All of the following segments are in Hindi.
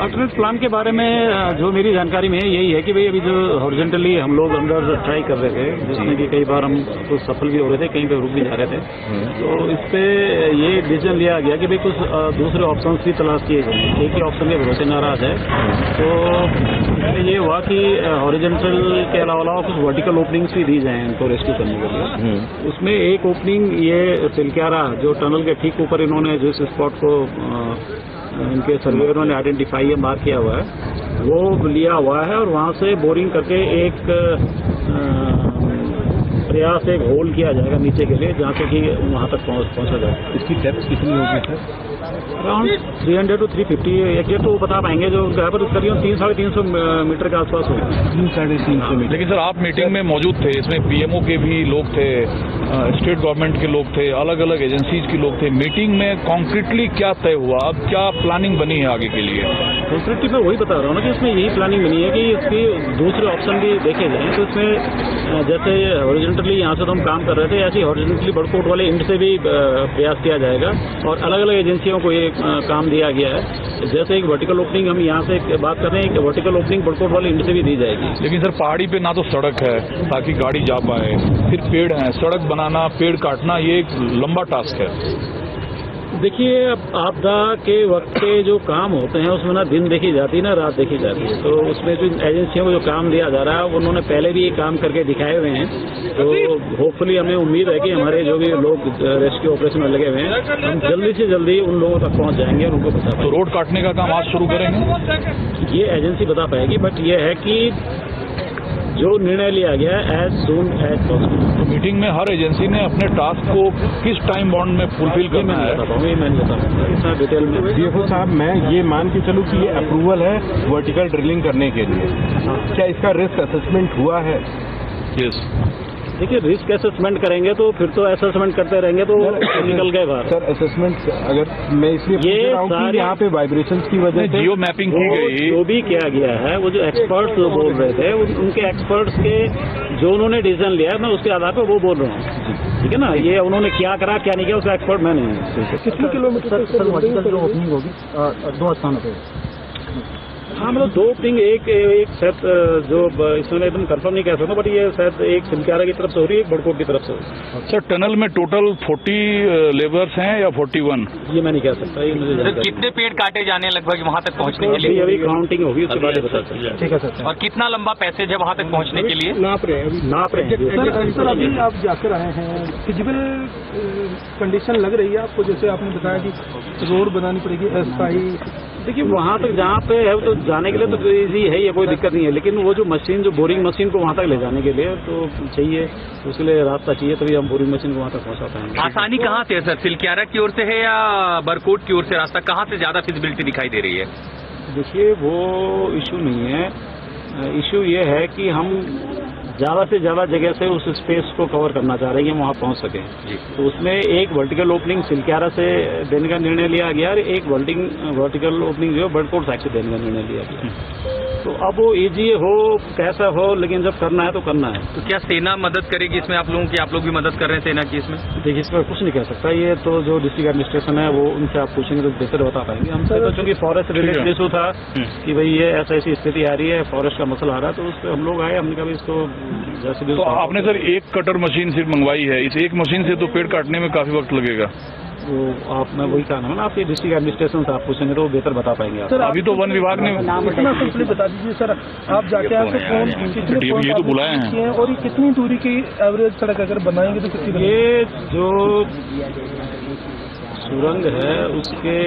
अल्टरनेट प्लान के बारे में जो मेरी जानकारी में यही है कि भाई अभी जो हॉरिजॉन्टली हम लोग अंदर ट्राई कर रहे थे, जिसमें कि कई बार हम कुछ सफल भी हो रहे थे, कहीं पे रुक भी जा रहे थे, तो इस पे ये डिसीजन लिया गया कि भाई कुछ दूसरे ऑप्शन भी तलाश किए जाए। एक ही ऑप्शन के भरोसे नाराज है, तो ये हुआ कि हॉरिजॉन्टल के अलावा कुछ वर्टिकल ओपनिंग्स भी दी जाए इनको रेस्क्यू करने के लिए। उसमें एक ओपनिंग ये तिलक्यारा जो टनल के ठीक ऊपर इन्होंने जिस स्पॉट को इनके सर्वेयरों ने आइडेंटिफाई या मार्क किया हुआ है वो लिया हुआ है, और वहाँ से बोरिंग करके एक प्रयास एक होल किया जाएगा नीचे के लिए, जहाँ से कि वहाँ तक पहुँचा जाए। इसकी डेप्थ कितनी होगी सर? अराउंड 300 to 350 एग्जैक्ट तो बता पाएंगे, जो उनका है, पर करीब 300-350 मीटर के आसपास होगा। 300-350 मीटर। लेकिन सर आप मीटिंग में मौजूद थे, इसमें पीएमओ के भी लोग थे, स्टेट गवर्नमेंट के लोग थे, अलग अलग एजेंसीज के लोग थे। मीटिंग में कॉन्क्रीटली क्या तय हुआ, अब क्या प्लानिंग बनी है आगे के लिए? कॉन्क्रीटली मैं वही बता रहा हूँ ना कि इसमें यही प्लानिंग बनी है कि इसके दूसरे ऑप्शन भी देखे जाए। तो इसमें जैसे हॉरिजॉन्टली यहाँ से तो हम काम कर रहे थे, ऐसे हॉरिजॉन्टली बड़कोट वाले इंड से भी प्रयास किया जाएगा, और अलग अलग एजेंसियों को ये काम दिया गया है। जैसे एक वर्टिकल ओपनिंग हम यहाँ से बात कर रहे हैं, एक वर्टिकल ओपनिंग बड़कोट वाले इंड से भी दी जाएगी। लेकिन सर पहाड़ी पे ना तो सड़क है ताकि गाड़ी जा पाए, फिर पेड़ हैं, सड़क बनाना, पेड़ काटना, ये एक लंबा टास्क है। देखिए, आपदा के वक्त के जो काम होते हैं उसमें ना दिन देखी जाती है ना रात देखी जाती है, तो उसमें जो एजेंसियों को जो काम दिया जा रहा है उन्होंने पहले भी ये काम करके दिखाए हुए हैं। तो होपफुली हमें उम्मीद है कि हमारे जो भी लोग रेस्क्यू ऑपरेशन में लगे हुए हैं, हम जल्दी से जल्दी उन लोगों तक पहुंच जाएंगे और उनको बता पाएंगे। तो रोड काटने का काम आज शुरू करेंगे? ये एजेंसी बता पाएगी, बट ये है कि जो निर्णय लिया गया एज सून एज पॉसिबल। तो मीटिंग में हर एजेंसी ने अपने टास्क को किस टाइम बाउंड में फुलफिल करना है? मैं नहीं बताऊंगा इतना डिटेल में। डीएफओ साहब, मैं ये मान के चलूँ कि ये अप्रूवल है वर्टिकल ड्रिलिंग करने के लिए, क्या इसका रिस्क असेसमेंट हुआ है? यस। देखिए, रिस्क असेसमेंट करेंगे तो फिर तो असेसमेंट करते रहेंगे तो निकल गए बाहर। सर असेसमेंट अगर मैं इसलिए पूछ रहा हूं कि यहाँ पे वाइब्रेशंस की वजह से जियो मैपिंग की गई, जो भी किया गया है, वो जो एक्सपर्ट्स बोल रहे थे उनके एक्सपर्ट्स के जो उन्होंने डिसीजन लिया है, मैं उसके आधार पर वो बोल रहा हूँ। ठीक है ना, ये उन्होंने क्या करा क्या नहीं किया उसका एक्सपर्ट मैं नहीं। कितने किलोमीटर जो ओपनिंग होगी 2 स्थानों पे? हाँ, मतलब 2 ओपनिंग, एक शायद जो इसमें एकदम कंफर्म नहीं कह सकता, बट ये शायद एक तिलक्यारा की तरफ से हो रही है, एक बड़कोट की तरफ से हो रही है। सर टनल में टोटल 40 लेबर्स हैं या 41? ये मैं नहीं कह सकता, ये मुझे तो कितने पेड़ काटे जाने हैं लगभग वहाँ तक पहुँचने के लिए? अभी काउंटिंग होगी उसके बाद बता सकते हैं। ठीक है सर। और कितना लंबा पैसेज है वहाँ तक पहुँचने के लिए? नाप रहे हैं। सर अभी आप जाकर आए हैं, फिजिबल कंडीशन लग रही है आपको? जैसे आपने बताया कि रोड बनानी पड़ेगी अस्थायी। देखिए, वहाँ तक जहाँ पे है तो जाने के लिए तो इजी है, ये कोई दिक्कत नहीं है, लेकिन वो जो मशीन, जो बोरिंग मशीन को वहाँ तक ले जाने के लिए तो चाहिए, उसके लिए रास्ता चाहिए, तभी हम बोरिंग मशीन को वहाँ तक पहुँचा पाएंगे। आसानी कहाँ से है सर? तिलक्यारा की ओर से है या बरकोट की ओर से? रास्ता कहाँ से ज्यादा फिजिबिलिटी दिखाई दे रही है? देखिए, वो इशू नहीं है, इशू ये है कि हम ज़्यादा से ज़्यादा जगह से उस स्पेस को कवर करना चाह रहे हैं कि हम वहाँ पहुँच सकें। तो उसमें एक वर्टिकल ओपनिंग तिलक्यारा से देने का निर्णय लिया गया और एक वर्टिकल ओपनिंग जो बड़कोट साइड से देने का निर्णय लिया गया। तो अब वो इजी हो कैसा हो, लेकिन जब करना है तो करना है। तो क्या सेना मदद करेगी इसमें आप लोगों की? आप लोग भी मदद कर रहे हैं सेना की इसमें? देखिए, इस पर कुछ नहीं कह सकता, ये तो जो डिस्ट्रिक्ट एडमिनिस्ट्रेशन है वो उनसे आप पूछेंगे तो बेहतर बता पाएंगे। हमसे तो चूंकि फॉरेस्ट रिलेटेड इशू था कि भाई ये ऐसी स्थिति आ रही है, फॉरेस्ट का मसला आ रहा है, तो उस पर हम लोग आए, हमने कहा इसको जैसे भी। तो आपने सर एक कटर मशीन सिर्फ मंगवाई है, इस एक मशीन से तो पेड़ काटने में काफी वक्त लगेगा। वो आप, मैं वही कहा ना, आप ये डिस्ट्रिक्ट एडमिनिस्ट्रेशन से आप पूछेंगे तो वो बेहतर बता पाएंगे आप। सर अभी तो वन विभाग ने इतना सिंपली बता दीजिए सर, आप जाके आए तो कितने ये तो बुलाए हैं, और ये कितनी दूरी की एवरेज सड़क अगर बनाएंगे तो कितनी? ये जो सुरंग है उसके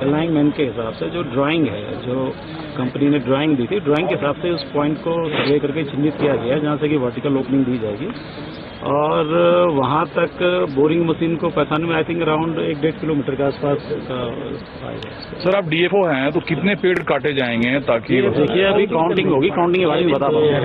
अलाइनमेंट के हिसाब से जो ड्राइंग है, जो कंपनी ने ड्राइंग दी थी, ड्राइंग के हिसाब से उस पॉइंट को सर्वे करके चिन्हित किया गया जहाँ से कि वर्टिकल ओपनिंग दी जाएगी, और वहाँ तक बोरिंग मशीन को पहचानने में आई थिंक अराउंड 1-1.5 किलोमीटर के आसपास का आएगा। सर आप डीएफओ हैं तो कितने पेड़ काटे जाएंगे ताकि? देखिए, अभी काउंटिंग होगी, काउंटिंग के बाद ही बता पाऊंगा।